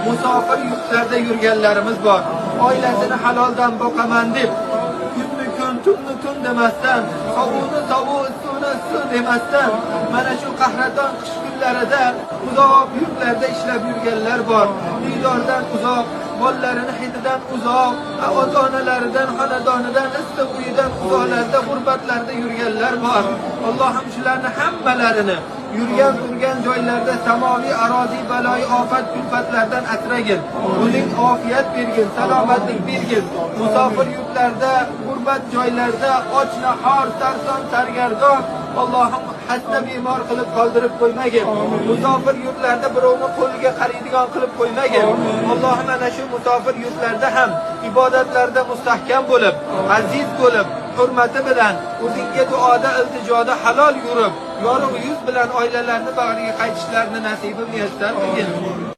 musofir yurtlarda yurganlarimiz bor. Oilasini haloldan boqaman deb kunni kun, tunni tun demasdan, sovuqni sovuq, issini issiq demasdan, mana shu qahraton qish kunlarida uzoq yurtlarda ishlab yurganlar bor. Diydordan uzoq, bolalarini hididan uzoq, ota-onalaridan, xonadonidan, issiq uyidan uzoqlarda, g'urbatlarda yurganlar bor. Allohim shularni hammalarini yurgan turgan joylarda samoviy aroziy baloyi ofat kulfatlardan asragin. Uning ofiyat bergin, salomatlik bergin. Musofir yurtlarda, g'urbat joylarda och nahor, sarson sargardon Allohim hasta bemor qilib qoldirib qo'ymagin. Musofir yurtlarda birovni qo'liga qaraydigan qilib qo'ymagin. Allohim ana shu musofir yurtlarda ham ibodatlarda mustahkam bo'lib, aziz bo'lib, hurmati bilan o'zingga duoda, iltijoda halol yurib, yorug' yuz bilan oilalarni bag'riga qaytishlarini nasibi muyassar qilgin.